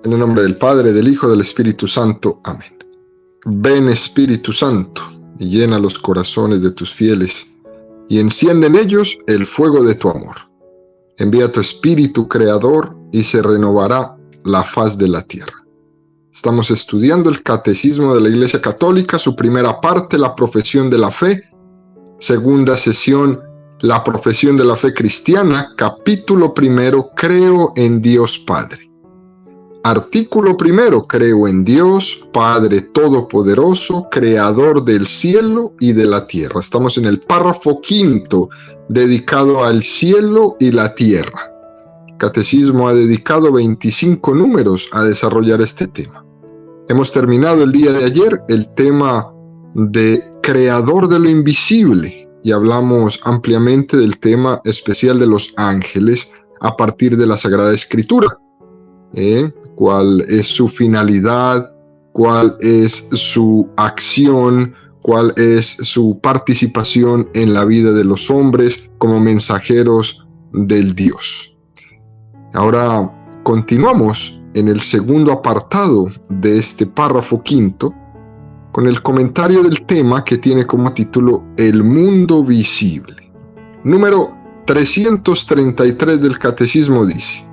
En el nombre del Padre, del Hijo, del Espíritu Santo. Amén. Ven, Espíritu Santo, y llena los corazones de tus fieles, y enciende en ellos el fuego de tu amor. Envía tu Espíritu Creador, y se renovará la faz de la tierra. Estamos estudiando el Catecismo de la Iglesia Católica, su primera parte, la profesión de la fe, segunda sesión, la profesión de la fe cristiana, capítulo primero, creo en Dios Padre. Artículo primero, creo en Dios, Padre Todopoderoso, Creador del cielo y de la tierra. Estamos en el párrafo quinto, dedicado al cielo y la tierra. El Catecismo ha dedicado 25 números a desarrollar este tema. Hemos terminado el día de ayer el tema de Creador de lo invisible y hablamos ampliamente del tema especial de los ángeles a partir de la Sagrada Escritura. Cuál es su finalidad, cuál es su acción, cuál es su participación en la vida de los hombres como mensajeros del Dios. Ahora continuamos en el segundo apartado de este párrafo quinto con el comentario del tema que tiene como título El mundo visible. Número 333 del Catecismo dice: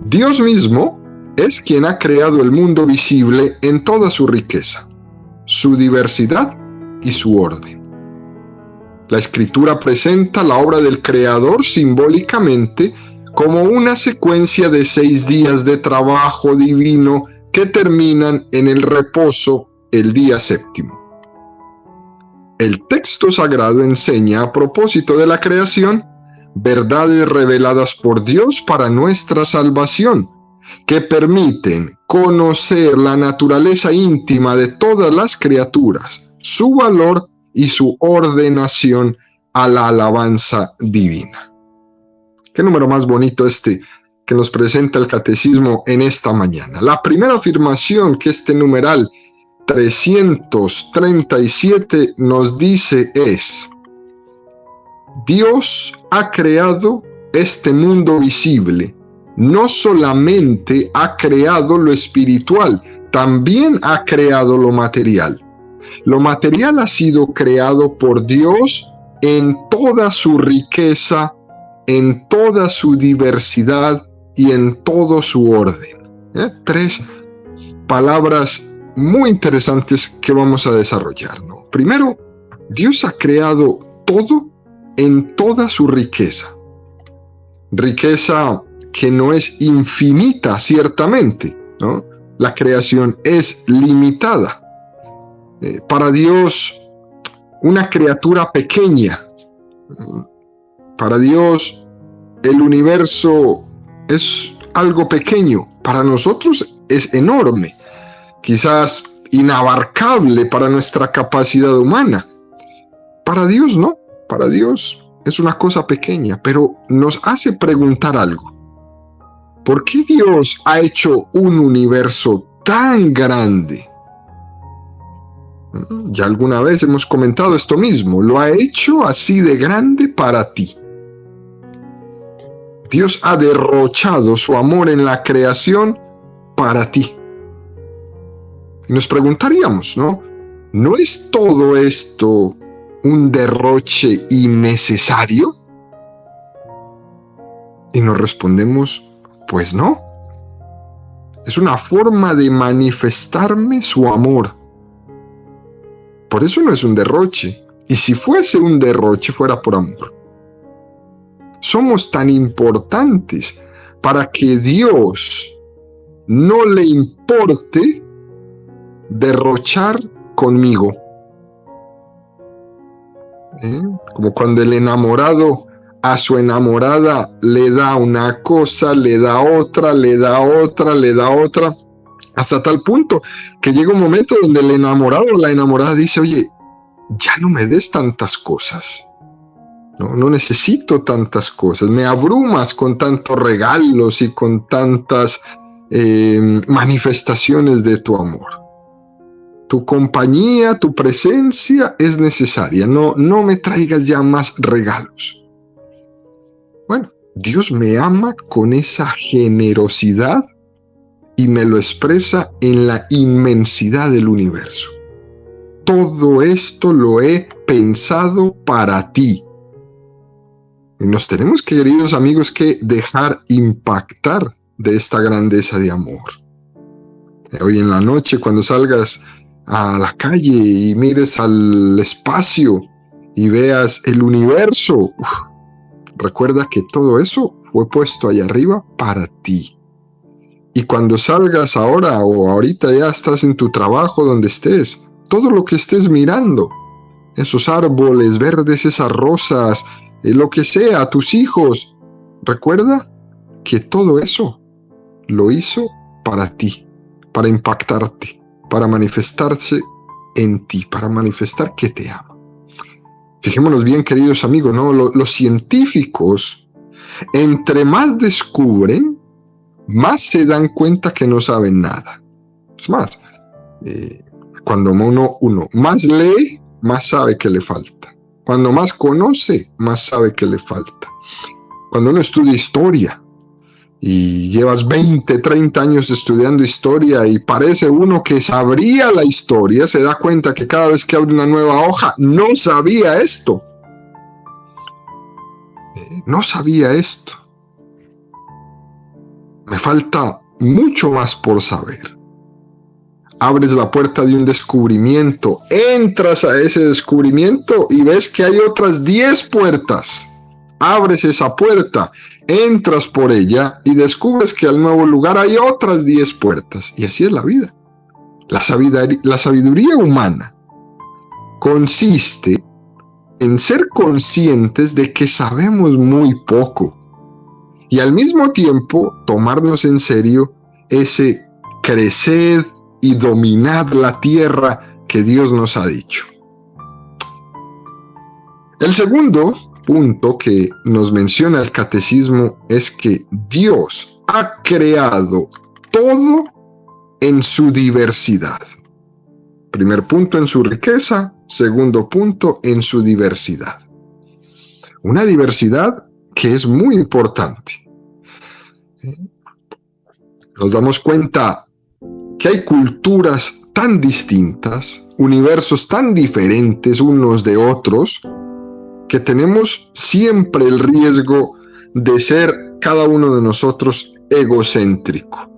Dios mismo es quien ha creado el mundo visible en toda su riqueza, su diversidad y su orden. La Escritura presenta la obra del Creador simbólicamente como una secuencia de 6 días de trabajo divino que terminan en el reposo el día séptimo. El texto sagrado enseña a propósito de la creación verdades reveladas por Dios para nuestra salvación, que permiten conocer la naturaleza íntima de todas las criaturas, su valor y su ordenación a la alabanza divina. Qué número más bonito este que nos presenta el Catecismo en esta mañana. La primera afirmación que este numeral 337 nos dice es: Dios ha creado este mundo visible. No solamente ha creado lo espiritual, también ha creado lo material. Lo material ha sido creado por Dios en toda su riqueza, en toda su diversidad y en todo su orden. 3 palabras muy interesantes que vamos a desarrollar, ¿no? Primero, Dios ha creado todo en toda su riqueza. Riqueza que no es infinita, ciertamente, ¿no? La creación es limitada. Para Dios, una criatura pequeña. Para Dios, el universo es algo pequeño. Para nosotros es enorme. Quizás inabarcable para nuestra capacidad humana. Para Dios no. Para Dios es una cosa pequeña, pero nos hace preguntar algo. ¿Por qué Dios ha hecho un universo tan grande? Ya alguna vez hemos comentado esto mismo. Lo ha hecho así de grande para ti. Dios ha derrochado su amor en la creación para ti. Y nos preguntaríamos, ¿no? ¿No es todo esto un derroche innecesario? Y nos respondemos, pues no. Es una forma de manifestarme su amor. Por eso no es un derroche. Y si fuese un derroche, fuera por amor. Somos tan importantes para que Dios no le importe derrochar conmigo. Como cuando el enamorado a su enamorada le da una cosa, le da otra, le da otra, le da otra, hasta tal punto que llega un momento donde el enamorado o la enamorada dice: oye, ya no me des tantas cosas, no necesito tantas cosas, me abrumas con tantos regalos y con tantas manifestaciones de tu amor. Tu compañía, tu presencia es necesaria, no me traigas ya más regalos. Bueno, Dios me ama con esa generosidad y me lo expresa en la inmensidad del universo. Todo esto lo he pensado para ti. Y nos tenemos, queridos amigos, que dejar impactar de esta grandeza de amor. Hoy en la noche, cuando salgas a la calle y mires al espacio y veas el universo, recuerda que todo eso fue puesto allá arriba para ti. Y cuando salgas ahora o ahorita ya estás en tu trabajo, donde estés, todo lo que estés mirando, esos árboles verdes, esas rosas, lo que sea, tus hijos, recuerda que todo eso lo hizo para ti, para impactarte, para manifestarse en ti, para manifestar que te ama. Fijémonos bien, queridos amigos, ¿no? Los científicos, entre más descubren, más se dan cuenta que no saben nada. Es más, cuando uno más lee, más sabe que le falta. Cuando más conoce, más sabe que le falta. Cuando uno estudia historia y llevas 20, 30 años estudiando historia y parece uno que sabría la historia, se da cuenta que cada vez que abre una nueva hoja, no sabía esto. No sabía esto. Me falta mucho más por saber. Abres la puerta de un descubrimiento, entras a ese descubrimiento y ves que hay otras 10 puertas. Abres esa puerta, entras por ella y descubres que al nuevo lugar hay otras 10 puertas. Y así es la vida. La sabiduría humana consiste en ser conscientes de que sabemos muy poco y al mismo tiempo tomarnos en serio ese creced y dominad la tierra que Dios nos ha dicho. El segundo punto que nos menciona el catecismo es que Dios ha creado todo en su diversidad. Primer punto, en su riqueza. Segundo punto, en su diversidad. Una diversidad que es muy importante. Nos damos cuenta que hay culturas tan distintas, universos tan diferentes unos de otros, que tenemos siempre el riesgo de ser cada uno de nosotros egocéntrico,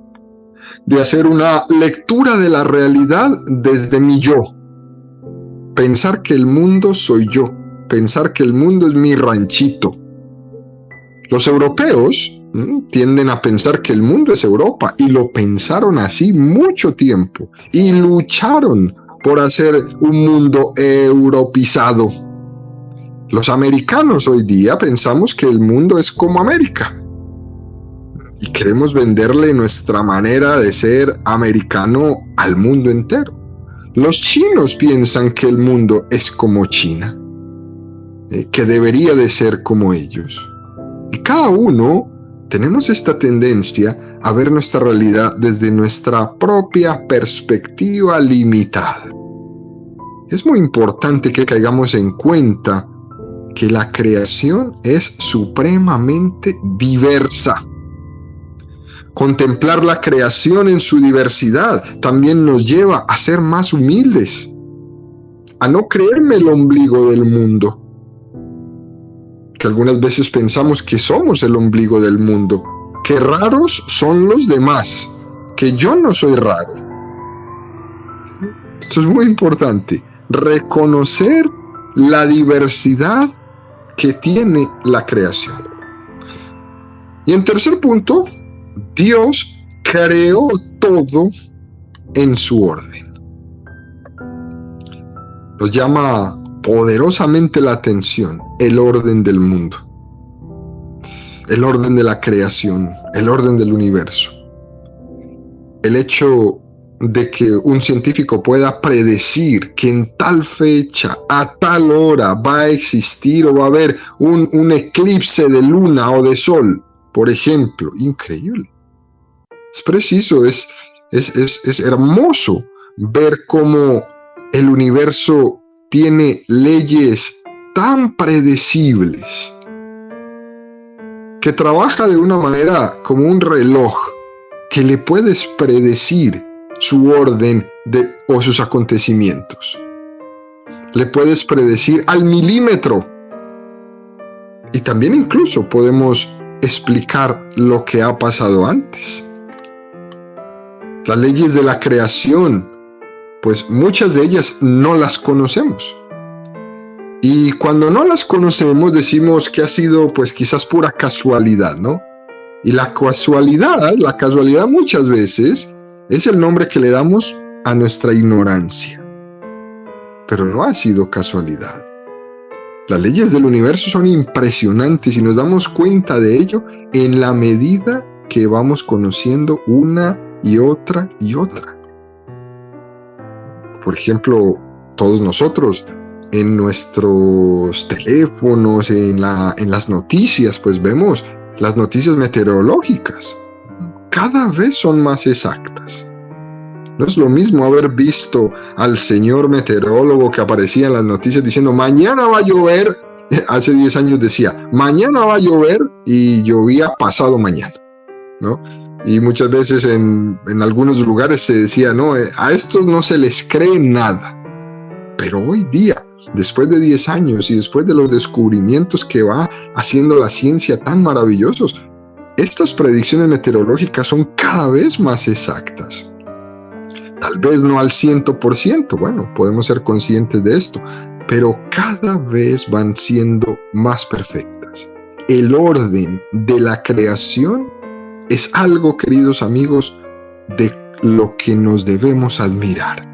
de hacer una lectura de la realidad desde mi yo, pensar que el mundo soy yo, pensar que el mundo es mi ranchito. Los europeos tienden a pensar que el mundo es Europa y lo pensaron así mucho tiempo y lucharon por hacer un mundo europizado. Los americanos hoy día pensamos que el mundo es como América y queremos venderle nuestra manera de ser americano al mundo entero. Los chinos piensan que el mundo es como China, que debería de ser como ellos. Y cada uno tenemos esta tendencia a ver nuestra realidad desde nuestra propia perspectiva limitada. Es muy importante que caigamos en cuenta que la creación es supremamente diversa. Contemplar la creación en su diversidad también nos lleva a ser más humildes, a no creerme el ombligo del mundo, que algunas veces pensamos que somos el ombligo del mundo, que raros son los demás, que yo no soy raro. Esto es muy importante, reconocer la diversidad que tiene la creación. Y en tercer punto, Dios creó todo en su orden. Nos llama poderosamente la atención el orden del mundo, el orden de la creación, el orden del universo. El hecho de que un científico pueda predecir que en tal fecha, a tal hora, va a existir o va a haber un eclipse de luna o de sol, por ejemplo, increíble. Es preciso, es hermoso ver cómo el universo tiene leyes tan predecibles, que trabaja de una manera como un reloj, que le puedes predecir su orden o sus acontecimientos. Le puedes predecir al milímetro. Y también incluso podemos explicar lo que ha pasado antes. Las leyes de la creación, pues muchas de ellas no las conocemos. Y cuando no las conocemos decimos que ha sido pues quizás pura casualidad, ¿no? Y la casualidad muchas veces es el nombre que le damos a nuestra ignorancia. Pero no ha sido casualidad. Las leyes del universo son impresionantes y nos damos cuenta de ello en la medida que vamos conociendo una y otra y otra. Por ejemplo, todos nosotros en nuestros teléfonos, en las noticias, pues vemos las noticias meteorológicas. Cada vez son más exactas. No es lo mismo haber visto al señor meteorólogo que aparecía en las noticias diciendo mañana va a llover. Hace 10 años decía mañana va a llover y llovía pasado mañana, ¿no? Y muchas veces en algunos lugares se decía, no, a estos no se les cree nada. Pero hoy día, después de 10 años y después de los descubrimientos que va haciendo la ciencia tan maravillosos, estas predicciones meteorológicas son cada vez más exactas. Tal vez no al 100%, bueno, podemos ser conscientes de esto, pero cada vez van siendo más perfectas. El orden de la creación es algo, queridos amigos, de lo que nos debemos admirar.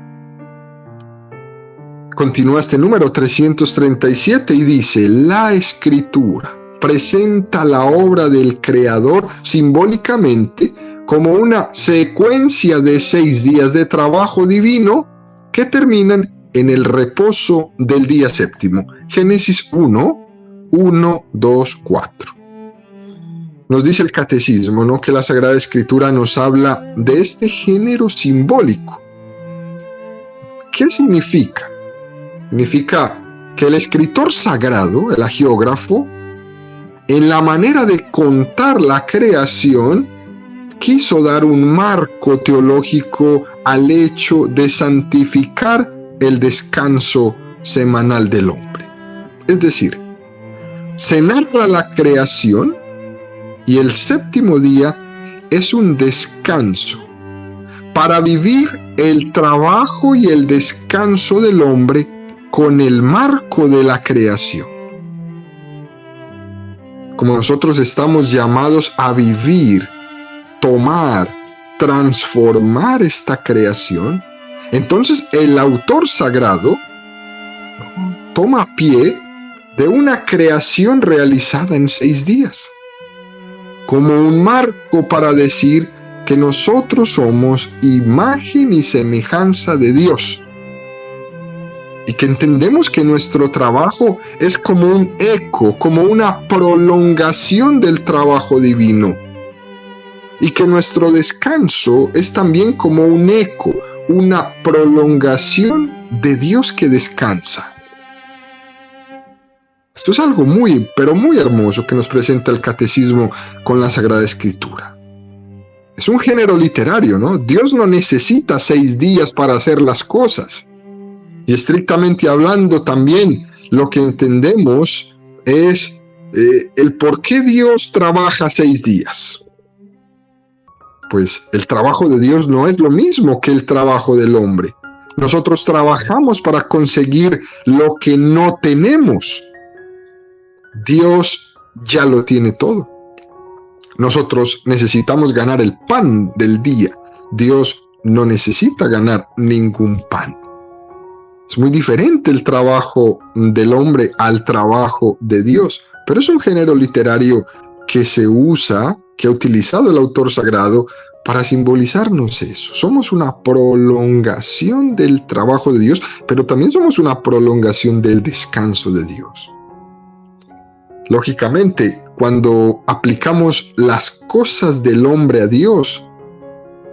Continúa este número 337 y dice: la Escritura presenta la obra del Creador simbólicamente como una secuencia de 6 días de trabajo divino que terminan en el reposo del día séptimo. Génesis 1, 2, 4. Nos dice el catecismo, ¿no?, que la Sagrada Escritura nos habla de este género simbólico. ¿Qué significa? Significa que el escritor sagrado, el hagiógrafo, en la manera de contar la creación, quiso dar un marco teológico al hecho de santificar el descanso semanal del hombre. Es decir, se narra la creación y el séptimo día es un descanso para vivir el trabajo y el descanso del hombre con el marco de la creación. Como nosotros estamos llamados a vivir, tomar, transformar esta creación, entonces el autor sagrado toma pie de una creación realizada en 6 días, como un marco para decir que nosotros somos imagen y semejanza de Dios, y que entendemos que nuestro trabajo es como un eco, como una prolongación del trabajo divino, y que nuestro descanso es también como un eco, una prolongación de Dios que descansa. Esto es algo muy, pero muy hermoso que nos presenta el catecismo con la Sagrada Escritura. Es un género literario, ¿no? Dios no necesita 6 días para hacer las cosas. Y estrictamente hablando también, lo que entendemos es el por qué Dios trabaja 6 días. Pues el trabajo de Dios no es lo mismo que el trabajo del hombre. Nosotros trabajamos para conseguir lo que no tenemos. Dios ya lo tiene todo. Nosotros necesitamos ganar el pan del día. Dios no necesita ganar ningún pan. Es muy diferente el trabajo del hombre al trabajo de Dios, pero es un género literario que se usa, que ha utilizado el autor sagrado para simbolizarnos eso. Somos una prolongación del trabajo de Dios, pero también somos una prolongación del descanso de Dios. Lógicamente, cuando aplicamos las cosas del hombre a Dios,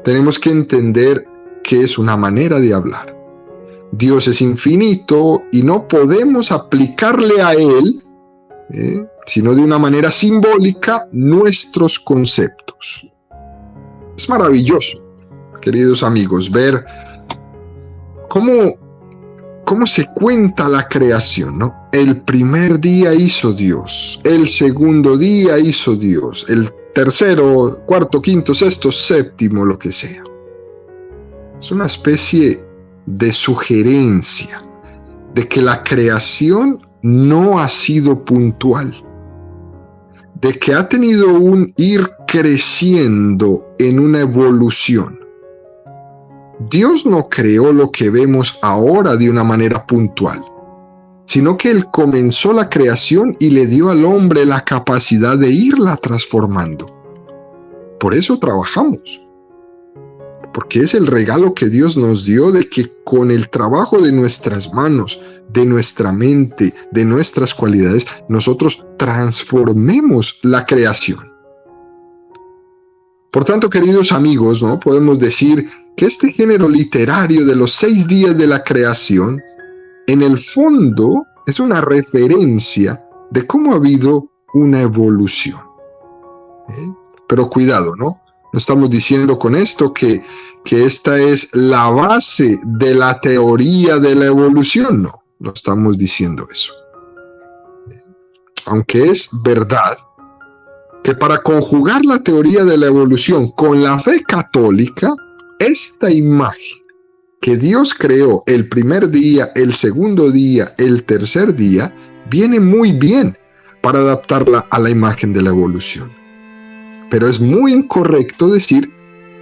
tenemos que entender que es una manera de hablar. Dios es infinito y no podemos aplicarle a Él, sino de una manera simbólica, nuestros conceptos. Es maravilloso, queridos amigos, ver cómo se cuenta la creación, ¿no? El primer día hizo Dios, el segundo día hizo Dios, el tercero, cuarto, quinto, sexto, séptimo, lo que sea. Es una especie de sugerencia de que la creación no ha sido puntual, de que ha tenido un ir creciendo en una evolución. Dios no creó lo que vemos ahora de una manera puntual, sino que Él comenzó la creación y le dio al hombre la capacidad de irla transformando. Por eso trabajamos, porque es el regalo que Dios nos dio de que con el trabajo de nuestras manos, de nuestra mente, de nuestras cualidades, nosotros transformemos la creación. Por tanto, queridos amigos, ¿no? Podemos decir que este género literario de los 6 días de la creación, en el fondo, es una referencia de cómo ha habido una evolución. Pero cuidado, ¿no? No estamos diciendo con esto que esta es la base de la teoría de la evolución, no estamos diciendo eso. Aunque es verdad que para conjugar la teoría de la evolución con la fe católica, esta imagen que Dios creó el primer día, el segundo día, el tercer día, viene muy bien para adaptarla a la imagen de la evolución. Pero es muy incorrecto decir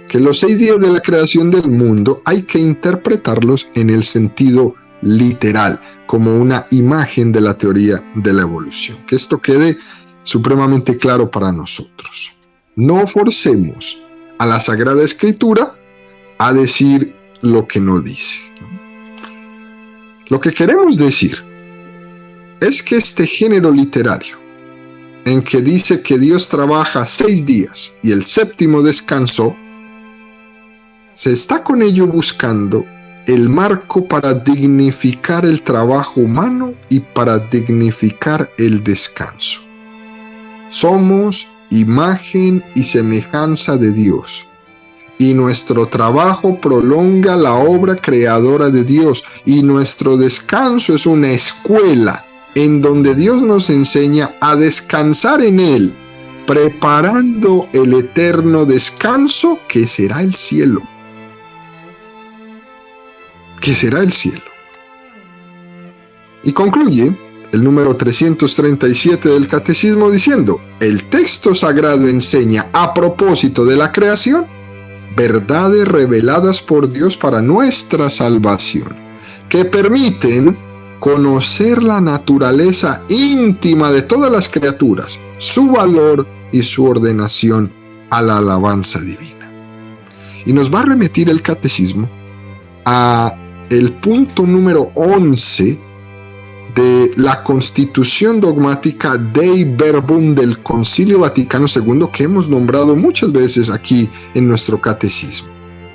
que los 6 días de la creación del mundo hay que interpretarlos en el sentido literal, como una imagen de la teoría de la evolución. Que esto quede supremamente claro para nosotros. No forcemos a la Sagrada Escritura a decir lo que no dice. Lo que queremos decir es que este género literario, en que dice que Dios trabaja 6 días y el séptimo descansó, se está con ello buscando el marco para dignificar el trabajo humano y para dignificar el descanso. Somos imagen y semejanza de Dios, y nuestro trabajo prolonga la obra creadora de Dios, y nuestro descanso es una escuela en donde Dios nos enseña a descansar en Él, preparando el eterno descanso que será el cielo. Que será el cielo. Y concluye el número 337 del Catecismo diciendo: el texto sagrado enseña a propósito de la creación verdades reveladas por Dios para nuestra salvación, que permiten conocer la naturaleza íntima de todas las criaturas, su valor y su ordenación a la alabanza divina. Y nos va a remitir el Catecismo a el punto número 11 de la Constitución Dogmática Dei Verbum del Concilio Vaticano II, que hemos nombrado muchas veces aquí en nuestro catecismo.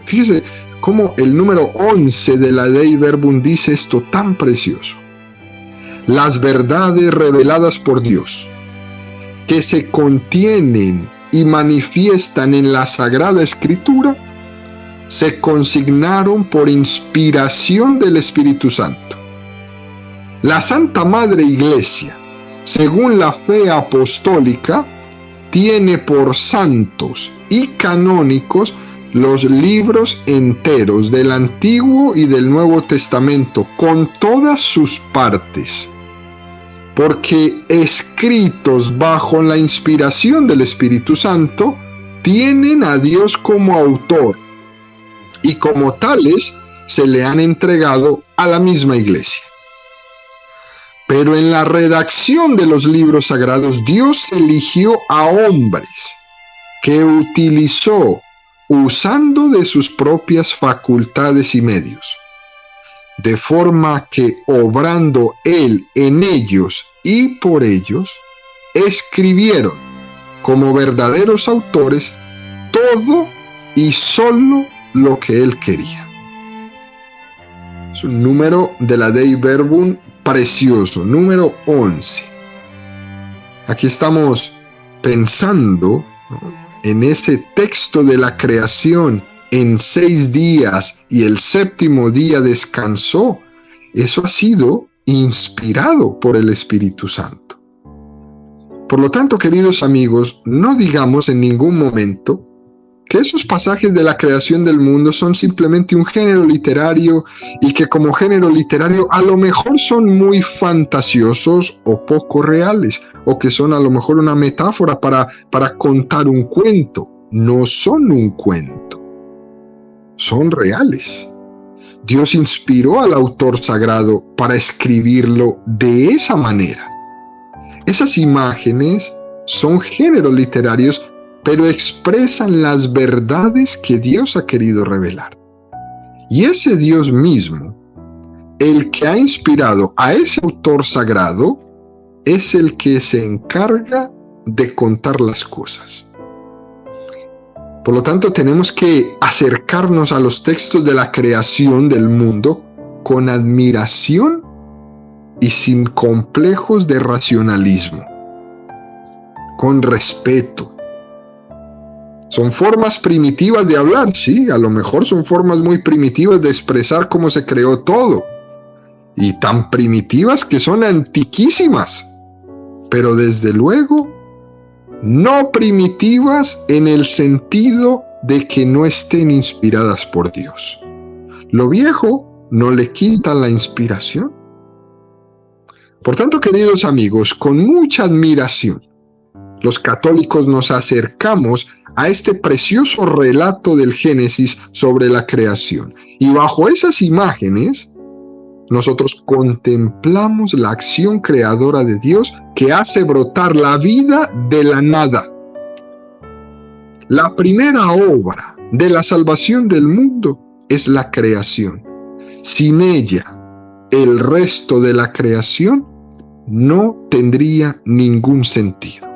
Fíjese cómo el número 11 de la Dei Verbum dice esto tan precioso: las verdades reveladas por Dios, que se contienen y manifiestan en la Sagrada Escritura, se consignaron por inspiración del Espíritu Santo. La Santa Madre Iglesia, según la fe apostólica, tiene por santos y canónicos los libros enteros del Antiguo y del Nuevo Testamento, con todas sus partes, porque escritos bajo la inspiración del Espíritu Santo, tienen a Dios como autor, y como tales se le han entregado a la misma Iglesia. Pero en la redacción de los libros sagrados, Dios eligió a hombres que utilizó usando de sus propias facultades y medios, de forma que, obrando Él en ellos y por ellos, escribieron como verdaderos autores todo y solo lo que Él quería. Es un número de la Dei Verbum precioso, número 11. Aquí estamos pensando, ¿no?, en ese texto de la creación en 6 días y el séptimo día descansó, eso ha sido inspirado por el Espíritu Santo. Por lo tanto, queridos amigos, no digamos en ningún momento que esos pasajes de la creación del mundo son simplemente un género literario y que como género literario a lo mejor son muy fantasiosos o poco reales, o que son a lo mejor una metáfora para contar un cuento. No son un cuento, son reales. Dios inspiró al autor sagrado para escribirlo de esa manera. Esas imágenes son géneros literarios, pero expresan las verdades que Dios ha querido revelar. Y ese Dios mismo, el que ha inspirado a ese autor sagrado, es el que se encarga de contar las cosas. Por lo tanto, tenemos que acercarnos a los textos de la creación del mundo con admiración y sin complejos de racionalismo, con respeto. Son formas primitivas de hablar, sí, a lo mejor son formas muy primitivas de expresar cómo se creó todo, y tan primitivas que son antiquísimas, pero desde luego no primitivas en el sentido de que no estén inspiradas por Dios. Lo viejo no le quita la inspiración. Por tanto, queridos amigos, con mucha admiración, los católicos nos acercamos a este precioso relato del Génesis sobre la creación. Y bajo esas imágenes, nosotros contemplamos la acción creadora de Dios que hace brotar la vida de la nada. La primera obra de la salvación del mundo es la creación. Sin ella, el resto de la creación no tendría ningún sentido.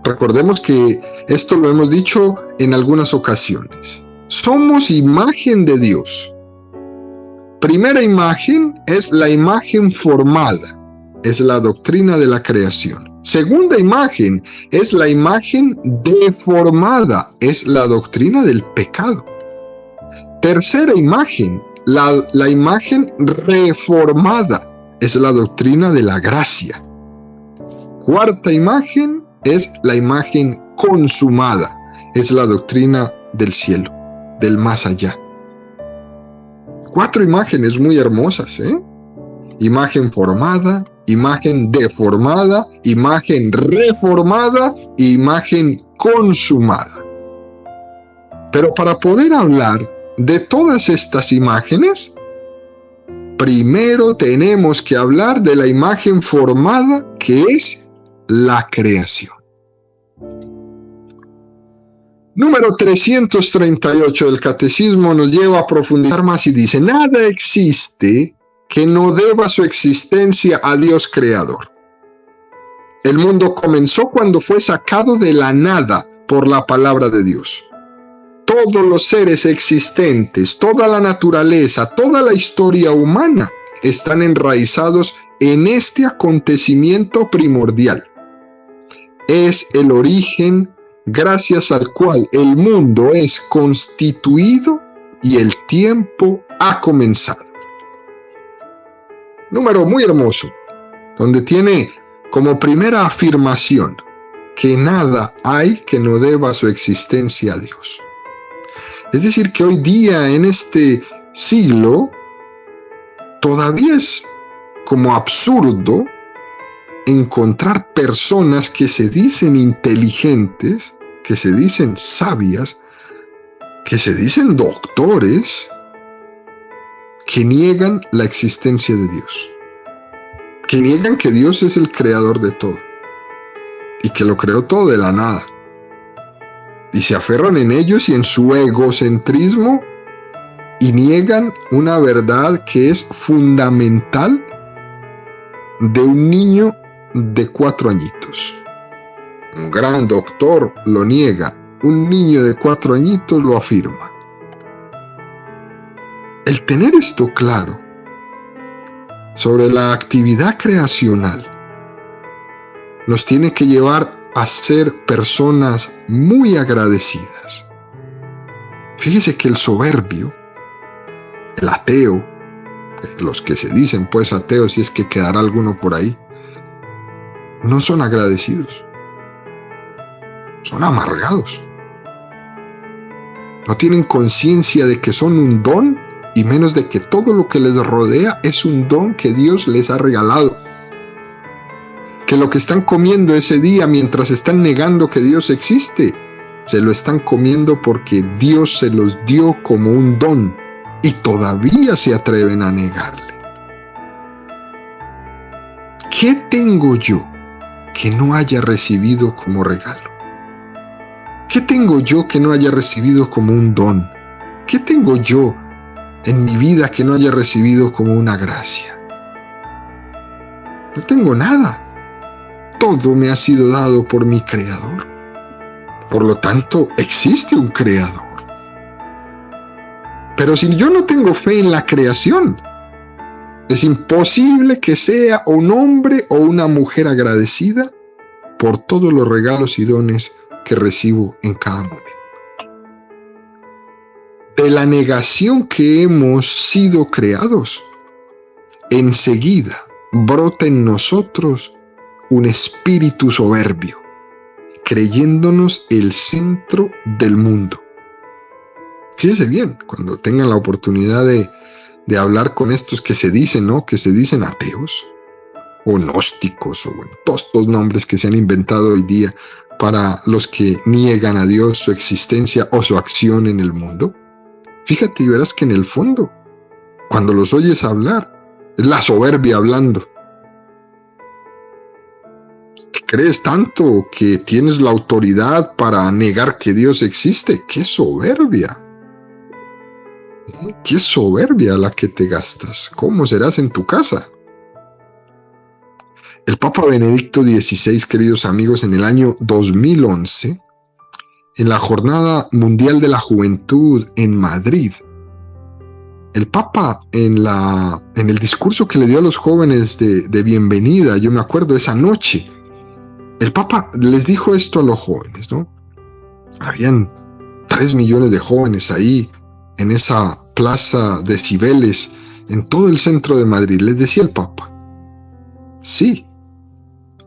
Recordemos que esto lo hemos dicho en algunas ocasiones. Somos imagen de Dios. Primera imagen es la imagen formada, es la doctrina de la creación. Segunda imagen es la imagen deformada, es la doctrina del pecado. Tercera imagen, la imagen reformada, es la doctrina de la gracia. Cuarta imagen es la imagen consumada, es la doctrina del cielo, del más allá. 4 imágenes muy hermosas, ¿eh? Imagen formada, imagen deformada, imagen reformada, imagen consumada. Pero para poder hablar de todas estas imágenes, primero tenemos que hablar de la imagen formada, que es la creación. Número 338 del Catecismo nos lleva a profundizar más y dice: nada existe que no deba su existencia a Dios creador. El mundo comenzó cuando fue sacado de la nada por la palabra de Dios. Todos los seres existentes, toda la naturaleza, toda la historia humana están enraizados en este acontecimiento primordial. Es el origen gracias al cual el mundo es constituido y el tiempo ha comenzado. Número muy hermoso, donde tiene como primera afirmación que nada hay que no deba su existencia a Dios. Es decir, que hoy día, en este siglo, todavía es como absurdo encontrar personas que se dicen inteligentes, que se dicen sabias, que se dicen doctores, que niegan la existencia de Dios, que niegan que Dios es el creador de todo y que lo creó todo de la nada, y se aferran en ellos y en su egocentrismo y niegan una verdad que es fundamental de un niño de 4 añitos. Un gran doctor lo niega, un niño de 4 añitos lo afirma. El tener esto claro sobre la actividad creacional nos tiene que llevar a ser personas muy agradecidas. Fíjese que el soberbio, el ateo, los que se dicen pues ateos, si es que quedará alguno por ahí, no son agradecidos, son amargados. No tienen conciencia de que son un don y menos de que todo lo que les rodea es un don que Dios les ha regalado. Que lo que están comiendo ese día mientras están negando que Dios existe, se lo están comiendo porque Dios se los dio como un don y todavía se atreven a negarle. ¿Qué tengo yo que no haya recibido como regalo? ¿Qué tengo yo que no haya recibido como un don? ¿Qué tengo yo en mi vida que no haya recibido como una gracia? No tengo nada. Todo me ha sido dado por mi Creador. Por lo tanto, existe un Creador. Pero si yo no tengo fe en la creación, es imposible que sea un hombre o una mujer agradecida por todos los regalos y dones que recibo en cada momento. De la negación que hemos sido creados, enseguida brota en nosotros un espíritu soberbio, creyéndonos el centro del mundo. Fíjese bien, cuando tengan la oportunidad de hablar con estos que se dicen, ¿no? Que se dicen ateos, o gnósticos, o bueno, todos los nombres que se han inventado hoy día para los que niegan a Dios, su existencia o su acción en el mundo. Fíjate y verás que en el fondo, cuando los oyes hablar, es la soberbia hablando. ¿Crees tanto que tienes la autoridad para negar que Dios existe? ¡Qué soberbia! ¡Qué soberbia la que te gastas! ¿Cómo serás en tu casa? El Papa Benedicto XVI, queridos amigos, en el año 2011, en la Jornada Mundial de la Juventud en Madrid, el Papa en el discurso que le dio a los jóvenes de bienvenida, yo me acuerdo esa noche, el Papa les dijo esto a los jóvenes, ¿no? Habían 3 millones de jóvenes ahí, en esa plaza de Cibeles, en todo el centro de Madrid. Les decía el Papa, sí,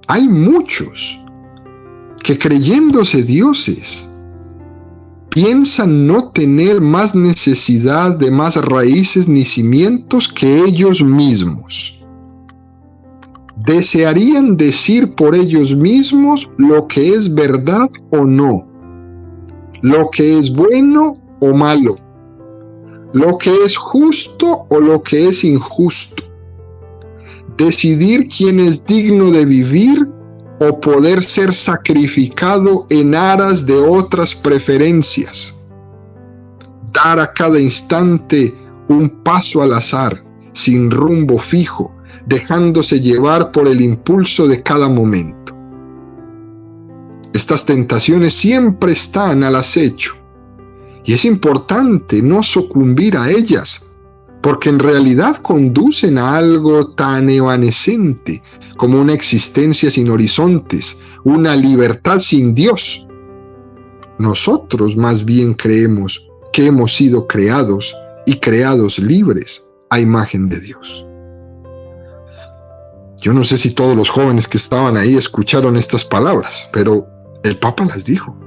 hay muchos que creyéndose dioses, piensan no tener más necesidad de más raíces ni cimientos que ellos mismos. Desearían decir por ellos mismos lo que es verdad o no, lo que es bueno o malo, lo que es justo o lo que es injusto, decidir quién es digno de vivir o poder ser sacrificado en aras de otras preferencias, dar a cada instante un paso al azar, sin rumbo fijo, dejándose llevar por el impulso de cada momento. Estas tentaciones siempre están al acecho y es importante no sucumbir a ellas, porque en realidad conducen a algo tan evanescente como una existencia sin horizontes, una libertad sin Dios. Nosotros más bien creemos que hemos sido creados y creados libres a imagen de Dios. Yo no sé si todos los jóvenes que estaban ahí escucharon estas palabras, pero el Papa las dijo.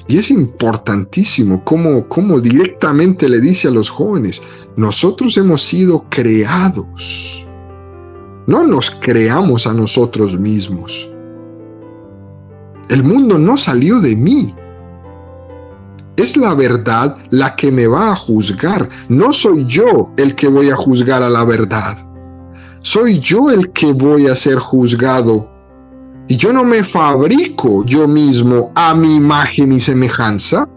Y es importantísimo cómo directamente le dice a los jóvenes, nosotros hemos sido creados. No nos creamos a nosotros mismos. El mundo no salió de mí. Es la verdad la que me va a juzgar. No soy yo el que voy a juzgar a la verdad. Soy yo el que voy a ser juzgado. Y yo no me fabrico yo mismo a mi imagen y semejanza.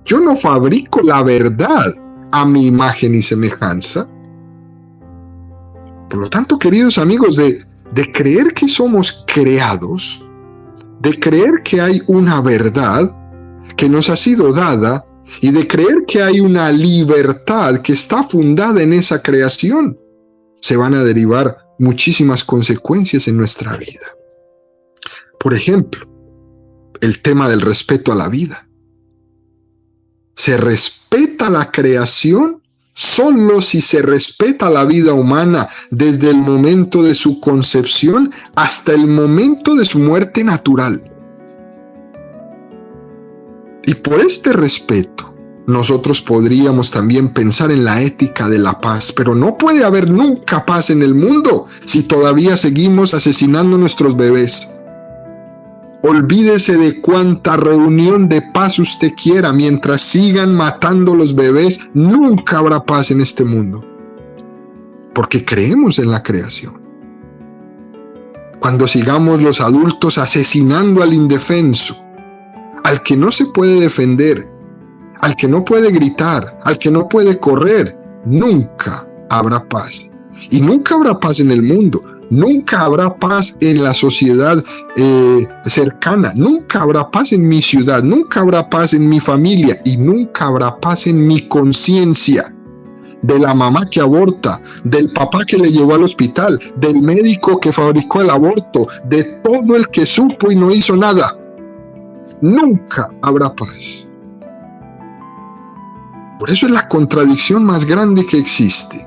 Yo no fabrico la verdad a mi imagen y semejanza. Por lo tanto, queridos amigos, de creer que somos creados, de creer que hay una verdad que nos ha sido dada y de creer que hay una libertad que está fundada en esa creación, se van a derivar muchísimas consecuencias en nuestra vida. Por ejemplo, el tema del respeto a la vida. Se respeta la creación solo si se respeta la vida humana desde el momento de su concepción hasta el momento de su muerte natural. Y por este respeto, nosotros podríamos también pensar en la ética de la paz, pero no puede haber nunca paz en el mundo si todavía seguimos asesinando a nuestros bebés. Olvídese de cuánta reunión de paz usted quiera, mientras sigan matando los bebés, nunca habrá paz en este mundo. Porque creemos en la creación. Cuando sigamos los adultos asesinando al indefenso, al que no se puede defender, al que no puede gritar, al que no puede correr, nunca habrá paz. Y nunca habrá paz en el mundo. Nunca habrá paz en la sociedad cercana, nunca habrá paz en mi ciudad, nunca habrá paz en mi familia y nunca habrá paz en mi conciencia. De la mamá que aborta, del papá que le llevó al hospital, del médico que fabricó el aborto, de todo el que supo y no hizo nada. Nunca habrá paz. Por eso es la contradicción más grande que existe.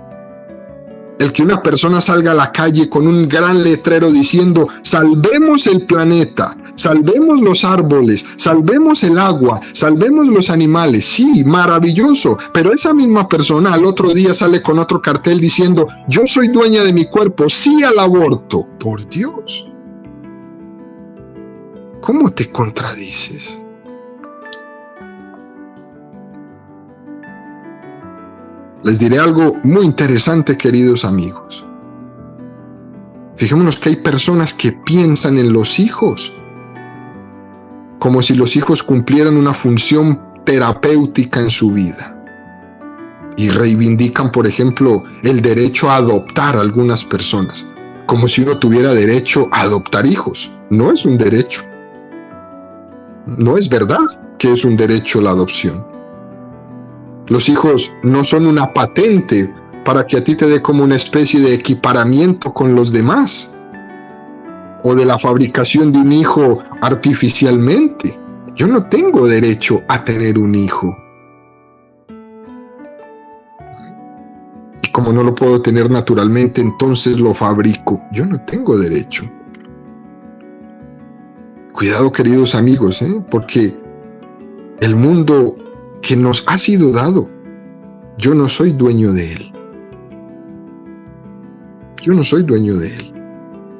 El que una persona salga a la calle con un gran letrero diciendo salvemos el planeta, salvemos los árboles, salvemos el agua, salvemos los animales. Sí, maravilloso, pero esa misma persona al otro día sale con otro cartel diciendo yo soy dueña de mi cuerpo, sí al aborto. Por Dios, ¿cómo te contradices? Les diré algo muy interesante, queridos amigos. Fijémonos que hay personas que piensan en los hijos como si los hijos cumplieran una función terapéutica en su vida. Y reivindican, por ejemplo, el derecho a adoptar a algunas personas, como si uno tuviera derecho a adoptar hijos. No es un derecho. No es verdad que es un derecho la adopción. Los hijos no son una patente para que a ti te dé como una especie de equiparamiento con los demás, o de la fabricación de un hijo artificialmente. Yo no tengo derecho a tener un hijo. Y como no lo puedo tener naturalmente, entonces lo fabrico. Yo no tengo derecho. Cuidado, queridos amigos, porque el mundo que nos ha sido dado, yo no soy dueño de él. Yo no soy dueño de él.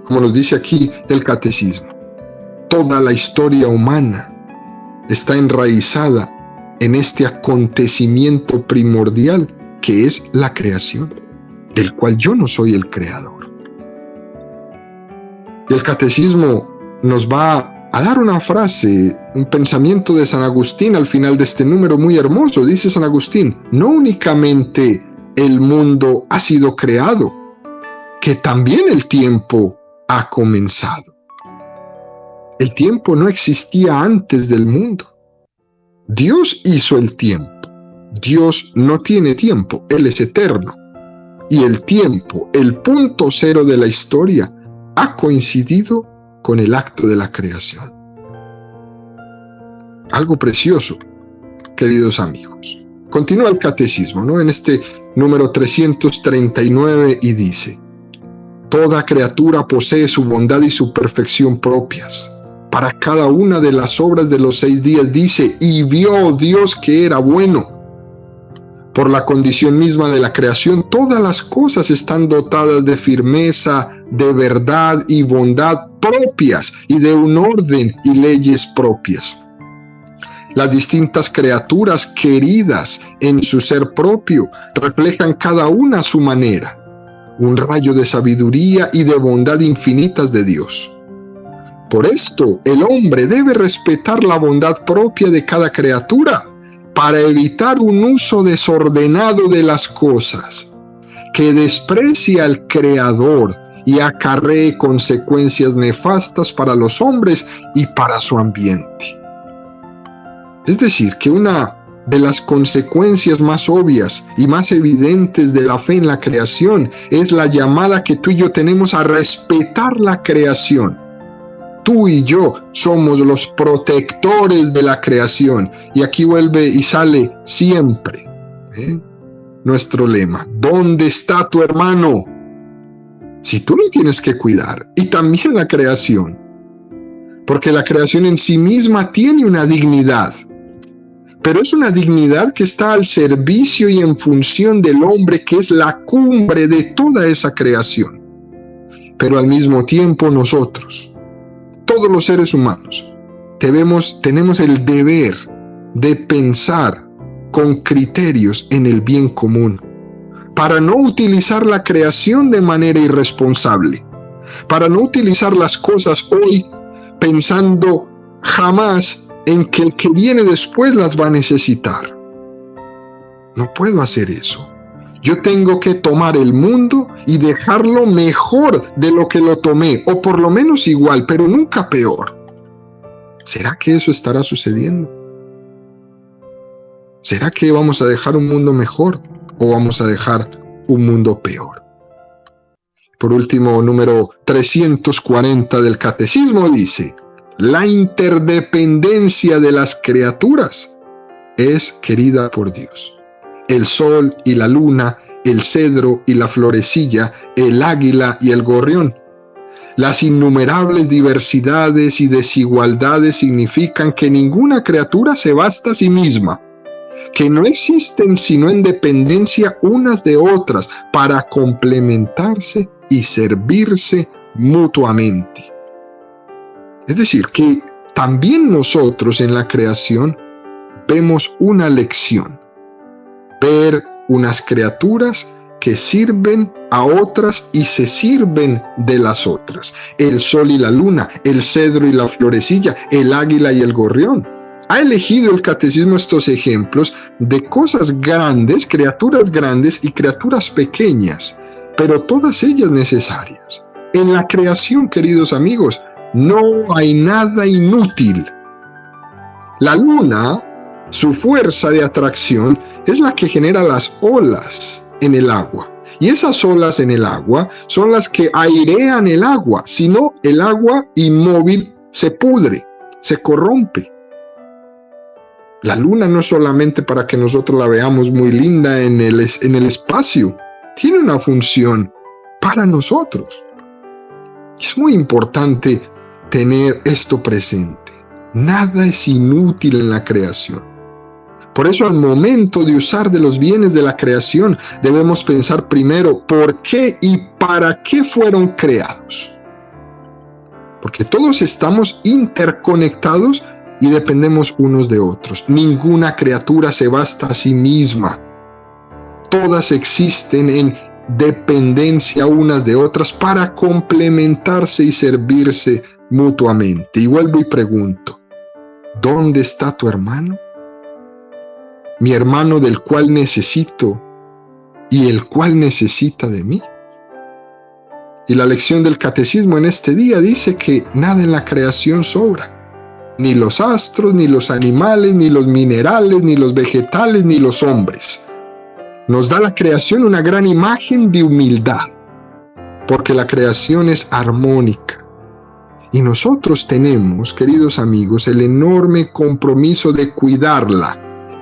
Como nos dice aquí el catecismo, toda la historia humana está enraizada en este acontecimiento primordial que es la creación, del cual yo no soy el creador. Y el catecismo nos va a dar una frase, un pensamiento de San Agustín al final de este número muy hermoso. Dice San Agustín, no únicamente el mundo ha sido creado, que también el tiempo ha comenzado. El tiempo no existía antes del mundo. Dios hizo el tiempo. Dios no tiene tiempo, Él es eterno. Y el tiempo, el punto cero de la historia, ha coincidido con el acto de la creación. Algo precioso, queridos amigos. Continúa el catecismo, en este número 339 y dice: toda criatura posee su bondad y su perfección propias. Para cada una de las obras de los 6 días dice, y vio Dios que era bueno. Por la condición misma de la creación, todas las cosas están dotadas de firmeza, de verdad y bondad propias y de un orden y leyes propias. Las distintas criaturas queridas en su ser propio reflejan cada una a su manera un rayo de sabiduría y de bondad infinitas de Dios. Por esto, el hombre debe respetar la bondad propia de cada criatura para evitar un uso desordenado de las cosas, que desprecie al Creador y acarree consecuencias nefastas para los hombres y para su ambiente. Es decir, que una de las consecuencias más obvias y más evidentes de la fe en la creación es la llamada que tú y yo tenemos a respetar la creación. tú y yo somos los protectores de la creación. Y aquí vuelve y sale siempre nuestro lema: ¿dónde está tu hermano? Si tú lo tienes que cuidar, y también la creación, porque la creación en sí misma tiene una dignidad, pero es una dignidad que está al servicio y en función del hombre, que es la cumbre de toda esa creación. Pero al mismo tiempo nosotros, todos los seres humanos, tenemos el deber de pensar con criterios en el bien común, para no utilizar la creación de manera irresponsable, para no utilizar las cosas hoy pensando jamás en que el que viene después las va a necesitar. No puedo hacer eso. Yo tengo que tomar el mundo y dejarlo mejor de lo que lo tomé, o por lo menos igual, pero nunca peor. ¿Será que eso estará sucediendo? ¿Será que vamos a dejar un mundo mejor o vamos a dejar un mundo peor? Por último, número 340 del Catecismo dice: la interdependencia de las criaturas es querida por Dios. El sol y la luna, el cedro y la florecilla, el águila y el gorrión. Las innumerables diversidades y desigualdades significan que ninguna criatura se basta a sí misma, que no existen sino en dependencia unas de otras para complementarse y servirse mutuamente. Es decir, que también nosotros en la creación vemos una lección: ver unas criaturas que sirven a otras y se sirven de las otras. El sol y la luna, el cedro y la florecilla, el águila y el gorrión. Ha elegido el Catecismo estos ejemplos de cosas grandes, criaturas grandes y criaturas pequeñas, pero todas ellas necesarias. En la creación, queridos amigos, no hay nada inútil. La luna, su fuerza de atracción, es la que genera las olas en el agua. Y esas olas en el agua son las que airean el agua. Si no, el agua inmóvil se pudre, se corrompe. La luna no es solamente para que nosotros la veamos muy linda en el espacio. Tiene una función para nosotros. Es muy importante tener esto presente. Nada es inútil en la creación. Por eso, al momento de usar de los bienes de la creación, debemos pensar primero por qué y para qué fueron creados. Porque todos estamos interconectados y dependemos unos de otros. Ninguna criatura se basta a sí misma. Todas existen en dependencia unas de otras para complementarse y servirse mutuamente. Y vuelvo y pregunto: ¿dónde está tu hermano? Mi hermano del cual necesito y el cual necesita de mí. Y la lección del Catecismo en este día dice que nada en la creación sobra. Ni los astros, ni los animales, ni los minerales, ni los vegetales, ni los hombres. Nos da la creación una gran imagen de humildad, porque la creación es armónica. Y nosotros tenemos, queridos amigos, el enorme compromiso de cuidarla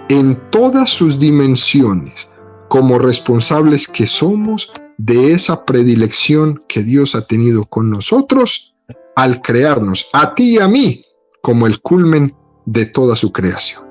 en todas sus dimensiones, como responsables que somos de esa predilección que Dios ha tenido con nosotros al crearnos, a ti y a mí, como el culmen de toda su creación.